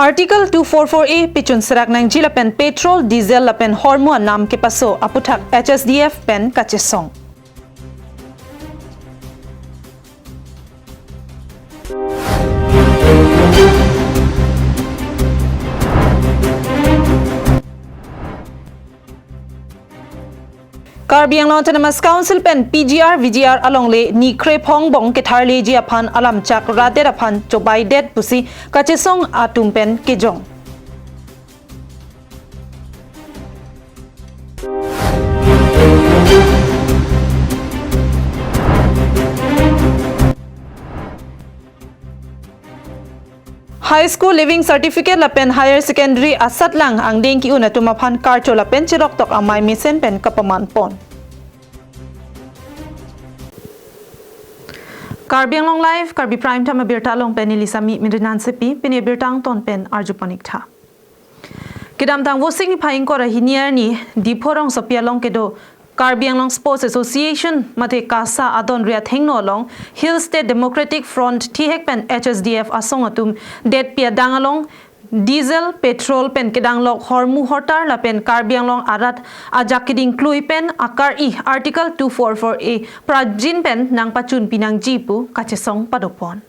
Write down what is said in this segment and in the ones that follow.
Article 244A pichun serak nang jila pen petrol diesel la pen hormua nam ke paso aputak HSDF pen kachesong. Karbi Anglong Autonomous Council pen PGR VGR along le ni krepong bong ke tharle ji aphan alam chak rate aphan chobai det pusi kachesong atum pen kejong. High School Living Certificate la pen Higher Secondary asat lang ang ding ki una tumaphan karcho la pen chirok tok amay misen pen kapaman pon. KarbiAnglongLIVE Karbi Prime Time birta long pen ilisami midnan sepi pen birtang ton pen arjupanik tha. Kidam tang wosing ni phaing ko rahinier ni diphorong sopia long kedo Karbi Anglong Sports Association mate kasa adon ria thengno long Hill State Democratic Front thihek pen HSDF asong atum det pia dangalong diesel petrol pen kedang lok hormu hortar la pen Karbi Anglong arat ajakiding klui pen akar I Article 244A prajin pen nang pachun pinang jipu kachesong padopon.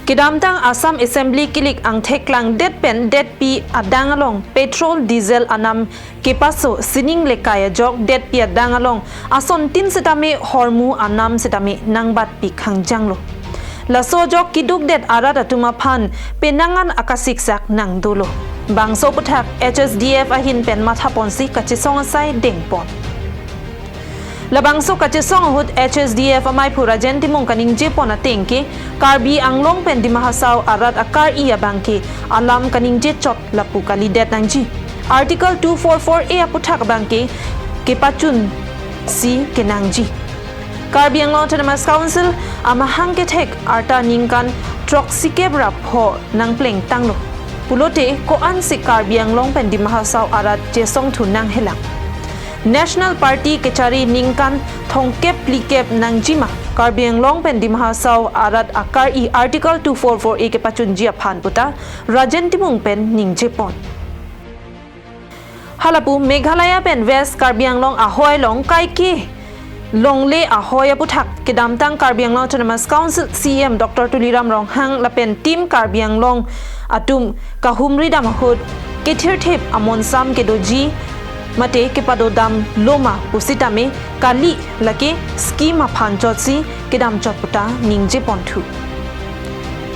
Kidamtang Assam Assembly kilik ang theklang det pen det pi adangalong petrol diesel anam kepaso sining lekaya jok det pi adangalong ason tin setame hormu anam setame nangbat pi khangjanglo laso jok kiduk det arada tumaphan penangan akasiksak nang dulo bangso puthak HSDF ahin pen mathaponsi kachisong sai dengpon Labangso kachesong hut HSDF amai pura jentimong kaning jepon atengke Karbi Anglong pen di mahasaw arat akar iya bangke alam kaning jechot lapu kalidet nangji Article 244A aputhak bangke kepachun si kenangji Karbi Anglong Autonomous Council amahang ketek arta ningkan troxikebra pho nang pleng tanglo pulote ko an si Karbi Anglong pen di mahasaw arat jesong thunang helang National Party kechari ningkan thongkep likep nangjima Karbi Anglong pen di mahasaw arat akar I Article 244A ke pachun jia phan puta rajentimung pen ningjepon halapu Meghalaya pen West Karbi Anglong ahoy long kai ki longle ahoy puthak kedamtang Karbi Anglong Autonomous Council CM Dr. Tuliram Ronghang la pen team Karbi Anglong atum kahumri damahut kethir thep amon sam kedoji mate kepado dam loma pusitame kali lake skima phanchotsi kedam chotputa ningje ponthu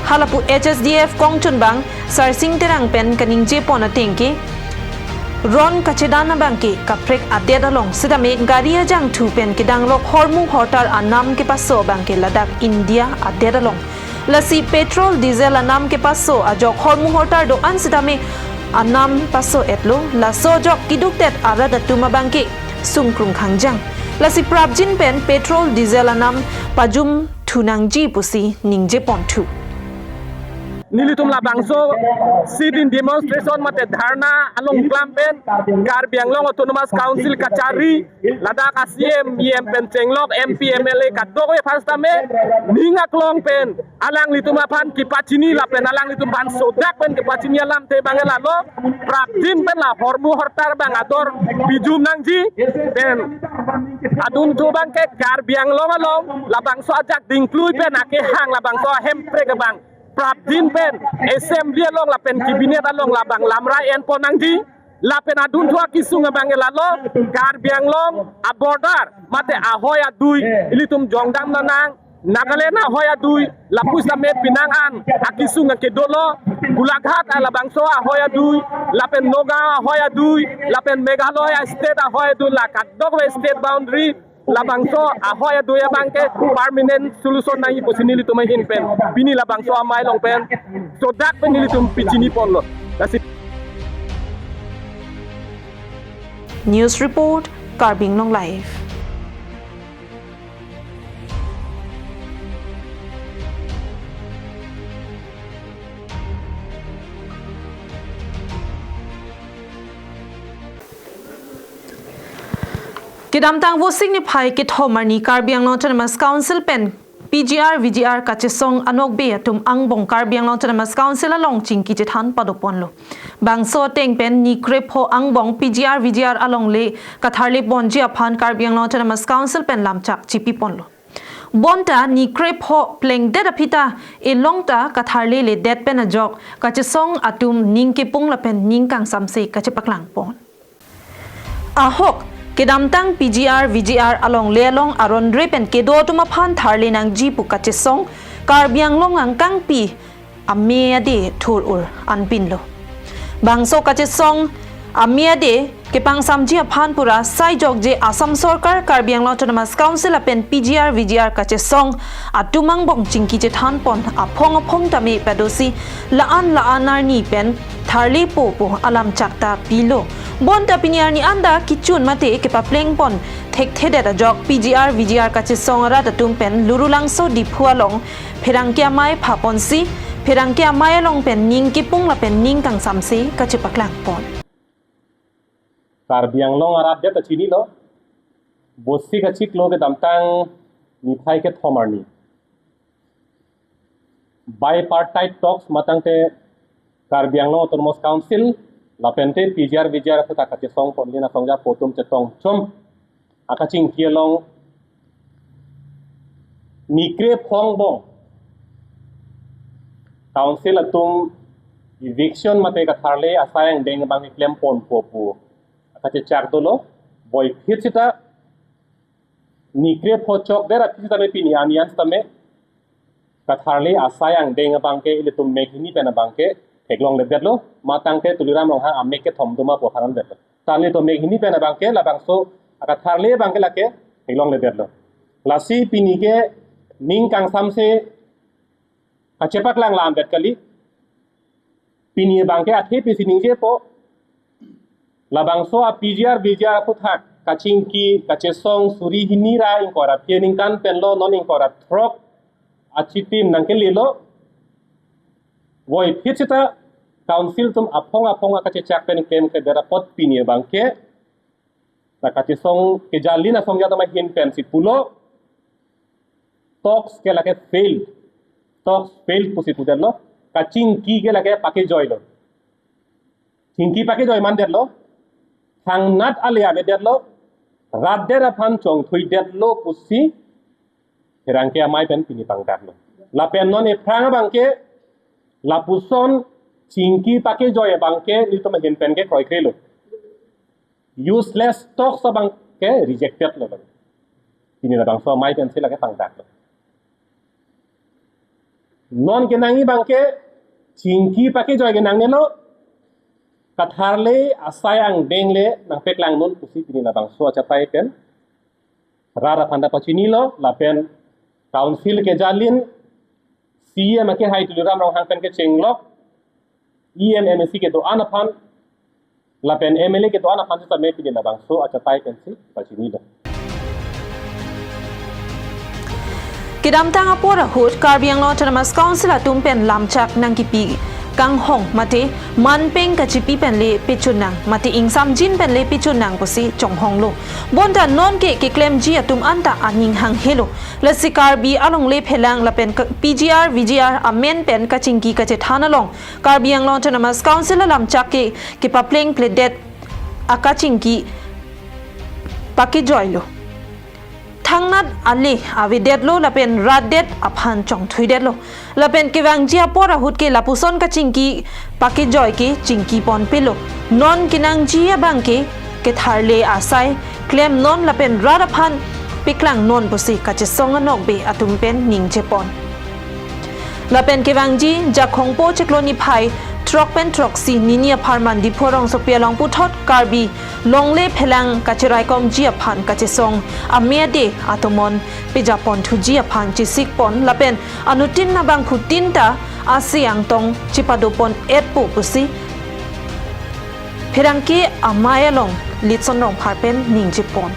halapu HSDF kongchun bang sarsing terang pen kaningje ponatengke ron kachedana bangke kaprek adedalong sidame garia jang thu pen kedang lok hormu hortar anam ke paso bangke ladak India adedalong lasi petrol diesel anam ke paso ajok hormu hortar do an sidame anam paso etlo laso jok kiduk tet arada tuma bangke sungkrung khangjang lasi prabjin pen petrol diesel anam pajum thunangji pusi ningje ponthu Nilitum la bangso sit-in demonstration mate dharna along klampen Karbi Anglong Autonomous Council kachari ladak ASEM yem pen chenglok MP MLA kadok fastame ninga klong pen alang litum aphan kipachini la pen alang litum ban sodak pen kipachini alam te bangela lo prapdin pen la hormu hortar bang ador bijum nangji pen adun tu bang ke Karbi Anglong along la bangso ajak dingklui pen ake hang la bangso hempre ke bang Prabdin pen assembly along la pen cabinet along la bang lamrai en ponangdi la pen adun thua kisung bangela lo Karbi Anglong a border mate ahoya dui ilitum jongdam nanang Nagaland ahoya dui la pusa met pinangan akisung ke dolo bulaghat ala bangso ahoya dui la pen noga ahoya dui la pen Meghalaya state ahoya dui la kadok state boundary labangso ahoy doya bangke permanent solution nahi posinili tumai hin pen bini labangso amai long pen so dak penili tum pichini ponlo News report KarbiAnglongLIVE Kidamtang wo signify ki thomani Karbi Anglong Autonomous Council pen PGR VGR kachesong anok be atum angbong KarbiAnglong Autonomous Council along chingki chethan padopon lo bangso teng pen ni krepho angbong PGR VGR along le katharle bonji aphan KarbiAnglong Autonomous Council pen lamchak chipi pon lo bonta ni krepho pleng det apita elongta katharle le det pen ajok kachesong atum ningkipung la pen ningkang samse kachepaklang pon ahok kedamtang PGR VGR along lelong aron repen kedo tuma phan tharle nang jipu kachesong KarbiAnglong ang kangpi amia de thur ur anpin lo bangso kachesong amia de kepang samji aphan pura sai jok je Assam Sarkar KarbiAnglong Autonomous Council apen PGR VGR kachesong atumang bong chingki je than pon aphong tami pedosi laan arni pen tharle po alam chakta pilo bonta pinyar ni anda kichun mate ke papleng pon thek thede da jok PGR VGR kachesong ra da tumpen lurulang so diphualong pherangkia mai phaponsi pherangkia mai long pen ningkipung la pen ningkang samse kachepaklang pon KarbiAnglong arab det achini lo bosi kachik lo ke damtang ni phai ke thomarni bipartite talks matangte KarbiAnglong Autonomous Council lapente PGR VGR kata kachesong ponlina songja potom chetong chom akaching kielong nikre phongbong council atum eviction mate katharle asayang deng bang claim pon popu akache chakdolo boy phitsita nikre phochok dera phitsita me pini anian tame katharle asayang deng bangke ilitum mekhini pena bangke Eglong le detlo matangke tuliram long ha amek ke thom duma po pharan detlo tani to meg hini pena bangke la bangso aka tharle bangke lake eglong le detlo lasi pini ke ning kang samse kachepak lang lam bet kali pini bangke athe pisi ning je po la bangso a PGR VGR puthak kachingki kachesong suri hinira inkora piening kan penlo non inkora throk achitim nangke lilo Woi phitsita council tum apong akachechak pen kem ke dera pot pini bangke na kachesong ke jalina songya tama hin pen si pulo talks ke lake failed pusi puderlo kaching ki ke lake pake joy lo chingki pake joy man derlo thang nat alia be derlo rat dera phan chong thui derlo pusi herangke amai pen pini bangkar lo la pen non e pranga bangke Lapuson chingki pake joy bangke nito ma hin pen ke kroi krelo useless talk sa bangke rejected lo ini la bangso mai pen sila ke pangdak non ke nangi bangke chingki pake joy ke nangne lo katharle asayang dengle nang peklang non pusi ini la bangso achatai pen rara phanda pachini lo la pen council ke jalin CM ke hai tuliram rong hang pen ke chenglok EMMC ke do anaphan la pen MLA ke do anaphan sa me pin na bang so acha tai pen si pachini da Kedamtang apora hut KarbiAnglong Autonomous Council atum pen lamchak nang kipi kang hong mate manpeng kachipi pen le pichunang mate ingsam jin pen le pichunang posi chong hong lo bonda non ke claim ji atum anta aning hang helo lasi Karbi along le phelang la pen PGR VGR amen pen kachingki kache thana long KarbiAnglong Autonomous Council lamchak ke papleng pledet akachingki pakijoy lo Thangnat ali avidet lo lapen radet aphan chong thuidet lo lapen kewang jia pora hut ke lapuson ka chingki pake joy ke chingki pon pelo non kinang jia bangke ke tharle asai claim non lapen radaphan piklang non posi ka che song anok be atum pen ning che pon lapen kewang ji jakhongpo chekloni phai Trok pen trok si ninia parman di porong sopia long puthot Karbi longle phelang kachirai kom jia phan kachesong amia de atomon pejapon thu jia phan chisik pon lapen anutin na bang khutinta asiang tong chipadopon etpo pusi pherangki amaya long litson rong pharpen ningjipon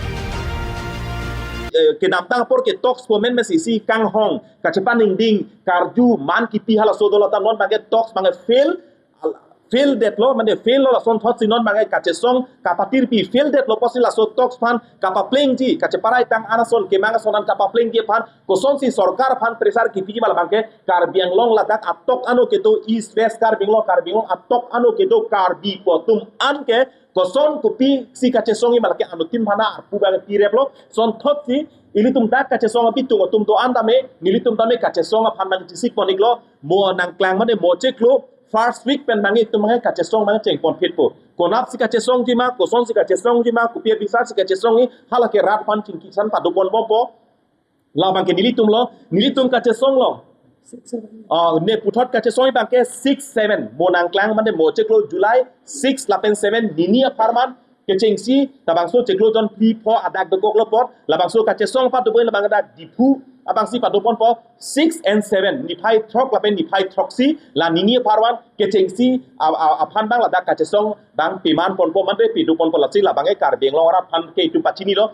ke namtang por ke talks po men mesisi kang hong kachepan ding karju man ki pi hala sodolata non bange talks bange fail fail det lo mane fail lo la son thot sinon mangai kache song kapatir pi fail det lo posila so tox pan kapa playing ji kache parai tang anason ke manga sonan kapa playing ji pan ko son si sarkar pan presar ki piji mala bangke KarbiAnglong ladak atok ano keto east west KarbiAnglong atok ano keto Karbi potum anke ko son kopi si kache songi malake anutim hana puga pi replo son thot si ilitum dak kache songa bitung tum to andame nilitum dame kache songa phan mang tisik poniklo mo nang klang mane mo cheklo first week pen mangi tu mangi kache song mangi cheng pon fit po konap si kache song jima ko son si kache song jima ku pia bisa si kache song ni halake rat pan ching kisan pa do bon bompo la bangke nilitum kache song lo ne puthot kache song bangke 6 7 mo nang klang mane mo cheklo July 6 lapen 7 ninia farman kecheng si tabang so cheklo jon pli pho adak do gok lo pot labang so kache song pa do boy labang adak dipu abang si pa do pon po 6 and 7 ni phai throk lapen ni phai throk si la nini parwan kecheng si a phan bang ladak kache song bang piman pon po man re pi do pon po la si labang e KarbiAnglong ra phan ke tu pachini lo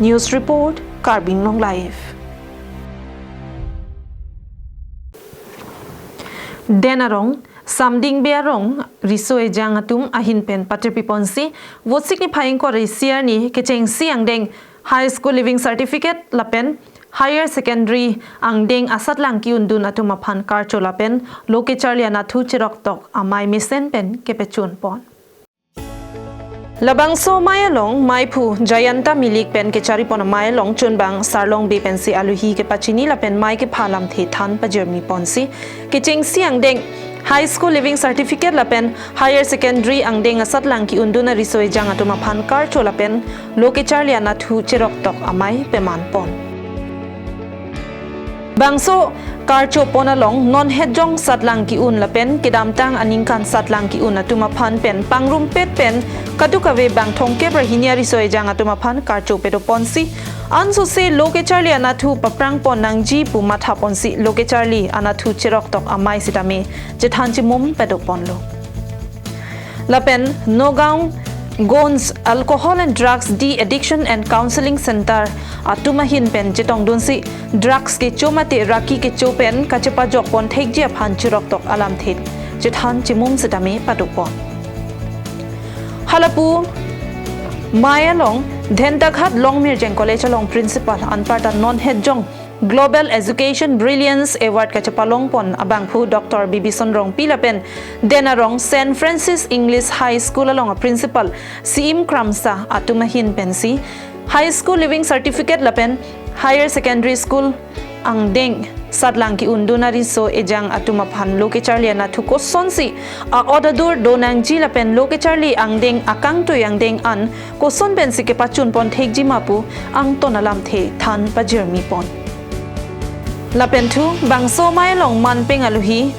News report KarbiAnglongLIVE Denarong Samding Bearong Risoe Jangatum Ahin Pen Patripiponsi What signifying ko Risier ni Kecheng Siang Deng High School Living Certificate Lapen Higher Secondary Ang Deng Asat Lang Kiundun Atumapan Karcho Lapen Loke Charlie Anatu Chirok Tok Amai Misen Pen Kepechun Pon Labangso Mayalong Maipu Jayanta Milik Pen Kechari Pon Mayalong Chunbang Sarlong Be Pensi Aluhi ke Pachini Lapen Mai ke Phalam The Than Pajermi Ponsi Kecheng Siang Deng High School Living Certificate Lapen Higher Secondary Ang Deng Asat Lang Ki Unduna Risoe Jang Atuma Phan Karcho Lapen Loke Charlie Anatu Chirok Tok Amai Peman Pon Bangso Karcho Ponalong Non Hedjong Satlang Ki Un Lapen Kedamtang Aningkan Satlang Ki Un Atuma Phan Pen Pangrum Pet Pen Kadukave Bang Thongke Brahinia Risoe Jang Atuma Phan Karcho Pedo Ponsi Anso se Loke Charlie Anatu Paprang Pon Nangji Pumatha Ponsi Loke Charlie Anatu Chirok Tok Amai Sitame Jethanchi Mum Pedo Ponlo Lapen Nogaon Gons Alcohol and Drugs De-Addiction and Counseling Center Atumahin Pen Jetong Dunsi Drugs ke chomate raki ke chopen kachepa jok pon thekjia phan chirok tok alam thet Jethan chimum sitame padupon Halapu Mayalong Dhentakhat Longmir Jeng College along Principal Anparta Non Hedjong Global Education Brilliance Award Kachapalong Pon Abangpu Dr. Bibi Sonrong Pilapen Denarong St. Francis English High School along a Principal Siim Kramsa Atumahin Pensi High School Living Certificate Lapen Higher Secondary School Ang Deng Satlang Ki Unduna Riso Ejang Atumaphan Loke Charlie Anatu Kosonsi A Odadur Donang Jilapen Loke Charlie Ang Deng Akang to Yang Deng An Koson Pensi Ke Pachun Pon Thekji Mapu Ang Tonalam The Than Pajermi Pon Lapen tu Bangso Mayalong Manpeng Aluhi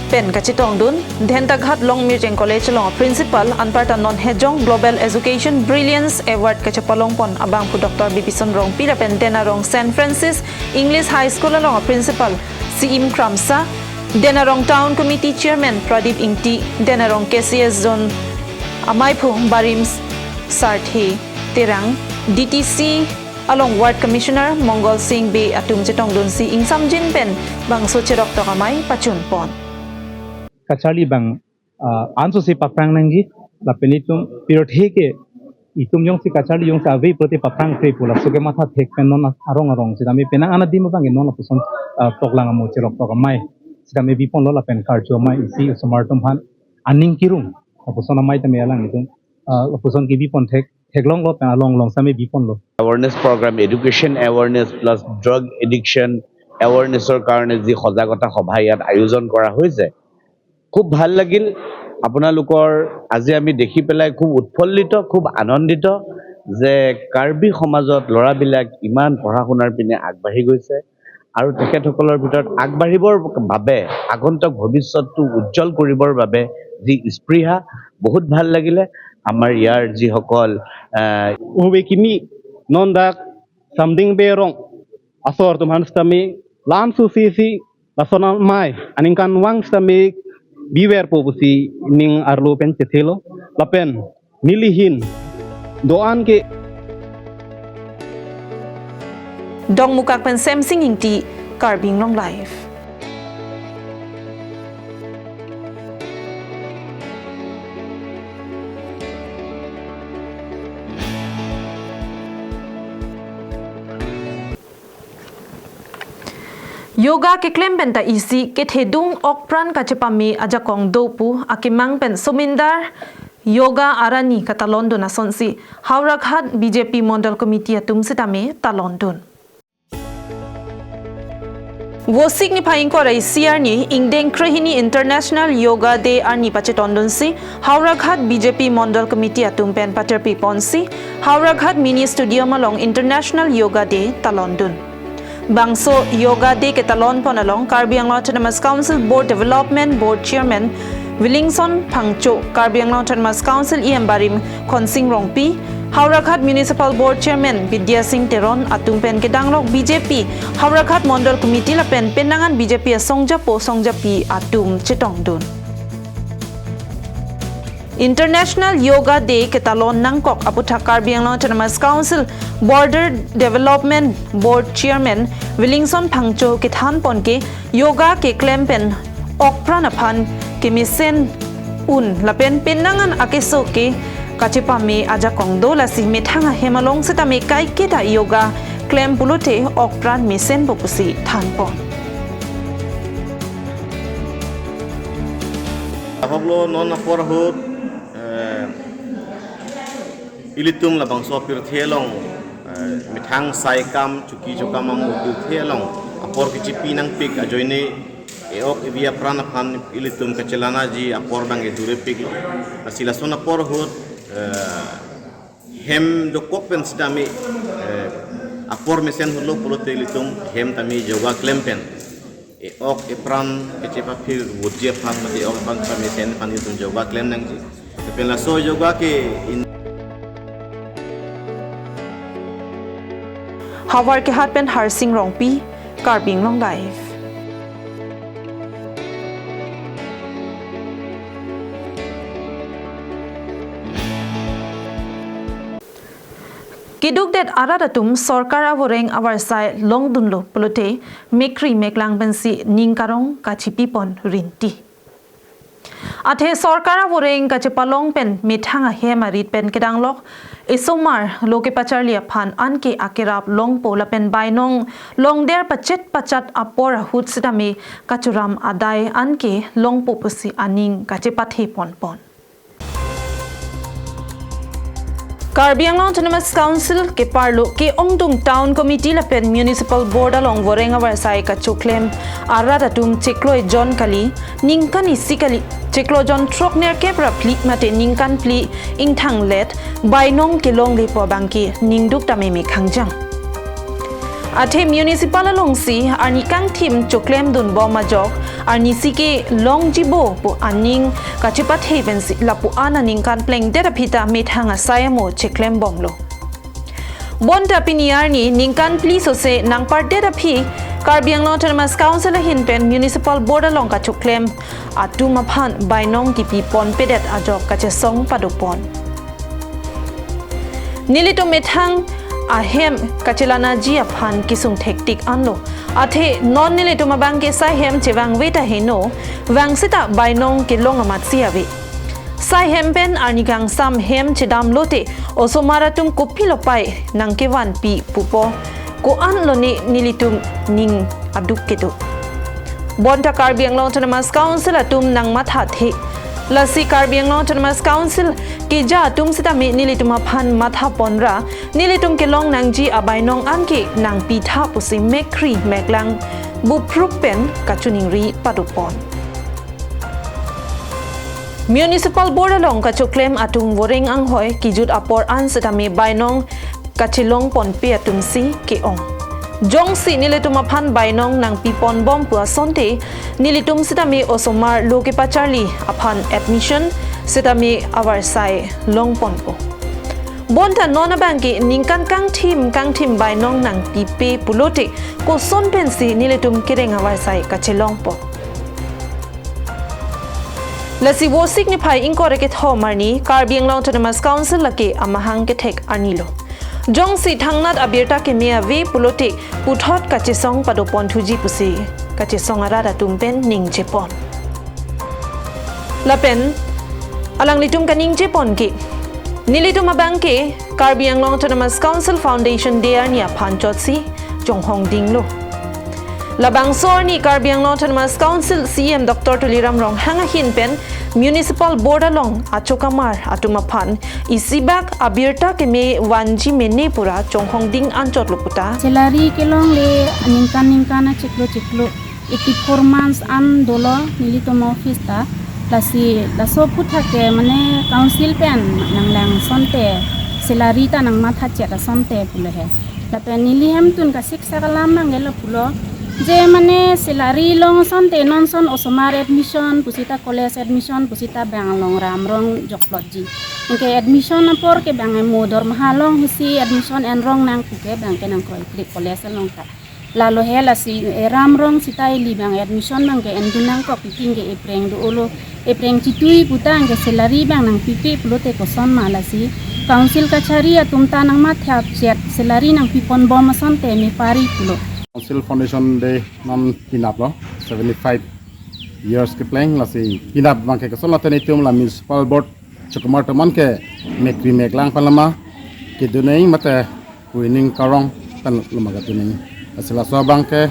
Pen Kachitong Dun Dhentakhat Longmir Jeng College Long Principal Anparta Non Hedjong Global Education Brilliance Award Kachapalong Pon Abangpu Dr. Bibi Sonrong Pilapen Denarong St. Francis English High School along a Principal Siim Kramsa Denarong Town Committee Chairman Pradip Ingti Denarong KCS Zone Amaipu Barims Sarthi Terang DTC along Ward Commissioner Mongol Singh Be Atum Jetong Dun Si Ingsam Jin Pen Bangso Chirok Tokamai Pachun Pon Kachali bang anso si paprang nangji la penitum period heke itum yong si kachali yong sa ve proti paprang pre pula suge matha thek pen non arong sidami penang ana dim bang non puson toklang mo chirok tok mai sidami bipon lo la pen karjo mai isi smartum han aning kirum puson mai tame alang itum puson ki bipon theklong lo pen along long sami bipon lo awareness program education awareness plus drug addiction awareness or karone ji khojagota sabha yat ayojon kora hoise খুব ভাল লাগিল আপোনালোকৰ আজি আমি দেখি পেলাই খুব উৎফুল্লিত খুব আনন্দিত যে কাৰ্বি সমাজত লৰাবিলাক ইমান পঢ়া শুনাৰ পিনে আগবাঢ়ি গৈছে আৰু তেখেতসকলৰ ভিতৰত আগবাঢ়িবৰ বাবে আগন্তুক ভৱিষ্যতটো উজ্জ্বল কৰিবৰ বাবে যি স্পৃহা বহুত ভাল লাগিলে আমাৰ ইয়াৰ যি সকল uwekini nondak samding berong asor tuman stami lam susisi lasona mai aningkan wang stami beware popusi ning arlo pen cethelo lapen nilihin doan ke Dong Mukak Pen Sem Singing Ti KarbiAnglongLIVE Yoga ke klem pen ta isi ke thedung okpran ka chepami aja kong dopu akimang pen sumindar Yoga arani kata London asonsi Haurakhat BJP Mandal Committee atum sitame ta London Wosik ni phaing ko rai siar ni ingdeng krehini International Yoga Day arni pache tondon si Haurakhat BJP Mandal Committee atum pen paterpi ponsi Haurakhat Mini Studio malong International Yoga Day ta London Bangso Yoga Day ke talon ponalong KarbiAnglong Autonomous Council Board Development Board Chairman Willingson Pangcho KarbiAnglong Autonomous Council Barim Khonsing Rongpi Haurakhat Municipal Board Chairman Vidya Singh Teron Atumpen Kedanglok BJP Haurakhat Mandal Committee lapen penangan BJP Songjapi Atum Chetongdun International Yoga Day ke talon nangkok aputhak KarbiAnglong Autonomous Council Border Development Board Chairman Willingson Pangcho ke than pon ke yoga ke klempen okpranaphan ke misen lapen penangan akeso ke kachepame aja kongdo lasi methanga hemalong setame kai ke ta yoga klem pulote okpran misen popusi than pon Apablo non aporhut ilitum labang so pir thelong mithang sai kam chuki chokam am pir thelong apor ki chipi nang pik ajoine eok evia prana phan ilitum kachelana ji apor bange dure pik asila sona por hot hem do kopen sidami apor mesen hulo polote ilitum hem tami yoga klempen eok epran kechepa phir wujje phan mati ok phan mesen phan ilitum yoga klem nang ji pela so yoga ke Hawar ke hat pen Harsing Rongpi KarbiAnglongLIVE Kiduk det aradatum sorkar avoreng awarsai longdunlo polote mekri meklang bensi ningkarong kachipipon rinti Athe sorkar avoreng kachepalong pen mithanga hemarit pen kedanglok Isomar loke pacharlia phan anke akerap long pola pen bainong long der pachat apor hut sidame kachuram adai anke long popusi aning kachepathe pon KarbiAnglong Autonomous Council ke parlo ke ongdung town committee la pen municipal board along vorenga warsai ka chuklem aradatum chekloi John kali ningkan isikali cheklo John trok ner kepra plik mate ningkan pli ingthang let bainong ke long le po bangki ningduk tame me khangjang Athe municipal along si ani kang thim chuklem dun boma jok ani sike long jibo pu aning kachipat heven si lapu ana ningkan pleng dera phita methanga sayamo cheklem bomlo bonta piniar ni ningkan pli so se nangpar dera phi KarbiAnglong Autonomous Council hin pen municipal board along ka chuklem atuma phan bainong ki pi pon pedet ajok ka chesong padupon nilito methang ahem kachelana ji aphan kisung hektik anlo athe non nile to mabang ke sai hem chewang weta heno wangsita bainong ke longamat siawe sai hem pen arnikang sam hem chedam lote osomaratum kopilo pai nangke wan pi pupo ko an lone nilitum ning aduk ketu bonta KarbiAnglong Autonomous Council atum nang matha the Lasi KarbiAnglong Autonomous Council ke ja tum sita me nilitum aphan matha ponra nilitum ke long nangji abainong anke nang pitha pusi mekri meklang buprupen kachuningri padupon Municipal Board along kachuklem atung woreng anghoi kijut apor an sita me bainong kachilong pon pe atumsi ke ong Jong si nilitum aphan bainong nang pipon bom pua sonte nilitum sitami osomar loke pacharli aphan admission sitami awarsai longpon po bonta nona banki ningkan kang tim bainong nang pipe pulote ko son pensi nilitum kireng awarsai kachelong po lasi wosik ni phai inkoreke thomarni KarbiAnglong Autonomous Council lake amahang ke thek anilo Jong si thangnat abirta ke mea ve politik puthot kachisong padopon thuji pusi kachisong arada tumpen ning jepon lapen alang litum kaning jepon ki nilitum abangke Karbi Anglong Autonomous Council Foundation dear nia panchot si jonghong dinglo labang sor ni Karbi Anglong Autonomous Council CM Dr. Tuliram Rong hanga hin pen Municipal Board along achokamar atumapan isibak abirta ke me wanji mene pura jonghong ding anchot luputa Salary kelong le ningkan ciklo 84 months an dolo nilitum office ta lasi laso putha ke mane council pen nang lang sonte salary ta nang matha cheta sonte pule he lape nilihem tun ka siksa kalam nang elo pulo je mane salary long sonte non son osomar admission pusita college admission pusita banglong ramrong jokloji inke admission apor ke bang modor mahalong husi admission enrong nang kuke bang ke nang koi college long ta lalo hela si ramrong sitai li bang admission bang ke endunang ko piping ke epreng do olo epreng chitui putang ke salary bang nang pipi pulote ko son malasi council kachari atumta nang matha chet salary nang pipon bom sonte me pari pulo Council Foundation Day non kinap lo 75 years ke playing la si kinap bang ke son la tenitum la municipal board chukumar teman ke mekri meklang palama ke dunai mate winning karong tan lumaga dunai asila so bang ke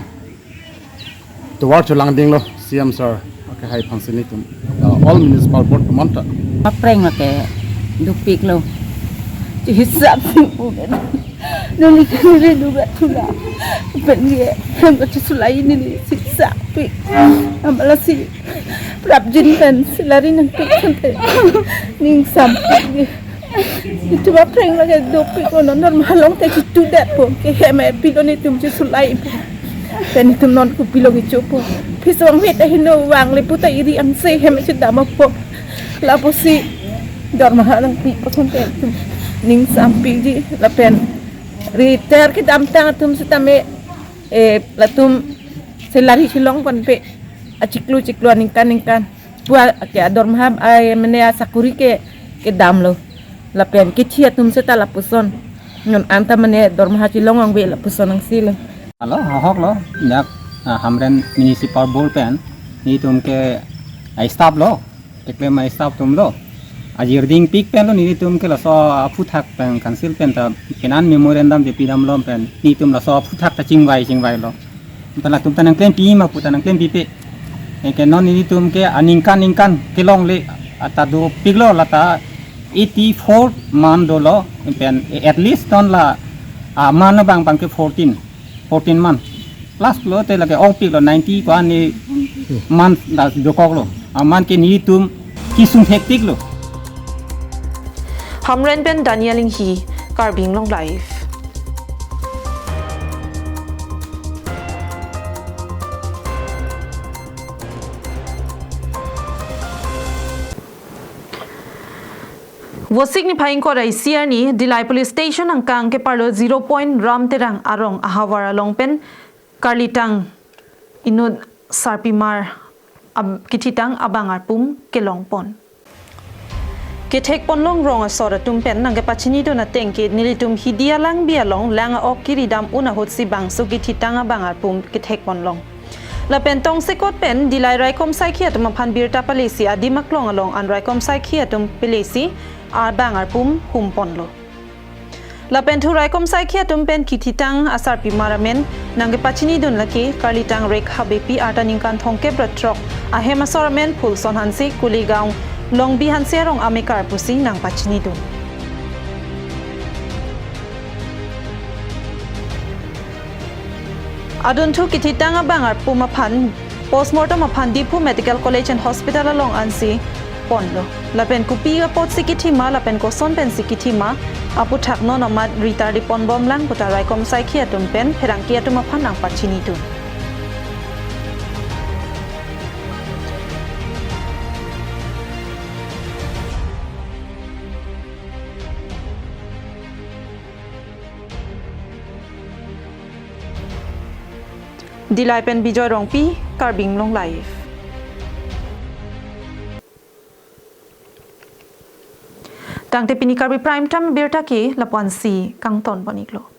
tuwar chulang ding lo CM sir ke hai pansini tum all municipal board teman ta apreng la ke dupik lo hisap sipu nili kiri duga tula penye yang kesulai ini siksa pik amalasi prabjin kan selari nang pik sante ning sampai itu apreng la ke dupik ono normal long te itu dat po ke heme pilon itu kesulai pen itu non ku pilong itu po pisong hit hino wang le puta iri ang se heme cedama po la posi dorma nang pik po sante ning sampai ji lapen retire ke damtang atum sitame latum selari silong pan pe aciklu ningkan bua ke ador maham ay menea sakuri ke damlo lapen ke chia tum seta lapuson ngon anta mene dor maha silong ang be lapuson ang sila halo hok lo yak hamren municipal board pen ni tum ke staff lo ekle mai staff tum lo ajir ding pik pen lo ni tum ke la so phuthak pen council pen ta kenan memorandum de pidam lo pen ni tum la so phuthak ta chingwai lo tala tum tanang pen pi ma putanang pen pi pe ke non ni tum ke aningkan ke long le ata do pik lo la ta 84 man do lo pen at least ton la man na bang ke 14 man plus lo te la ke ong pik lo 90 kwa ni man da jokok lo man ke ni tum kisung hektik lo Hamren Ben Danieling Hi, KarbiAnglongLIVE. Wasik ni phaing ko rai siar ni Dilai Police Station ang kang ke parlo 0 point ram terang arong ahawara longpen karlitang inud sarpimar kititang abangar pum kelongpon. Ketek ponlong rong asora tumpen nang kepachini do na tengke nilitum hidia lang bialong langa ok kiridam una hotsi bang so kititanga bangar pum ketek ponlong la pentong sekot pen dilai raikom saikhi atum phan birta palesi adi maklong along an raikom saikhi atum pelesi ar bangar pum hum ponlo la pentu raikom saikhi atum pen kititang asar pi maramen nang kepachini don laki karlitang rek habepi ataning kan thongke bratrok ahem asoramen phulson hansi kuligaung Long bihan serong amikar pusing nang pachini dun. Adun tu kititang abangar pumapan postmortem apan Dipu Medical College and Hospital along ansi ponlo. Lapen kupi pot sikitima lapen koson pen sikitima apu thak non amat rita di pon bom lang putarai kom saiki atum pen herangki atum apan nang pachini dun. Dilai pen bijoy rongpi KarbiAnglongLIVE. Tang te pini Karbi Prime Time birta ki lapuan si kang ton boniklo.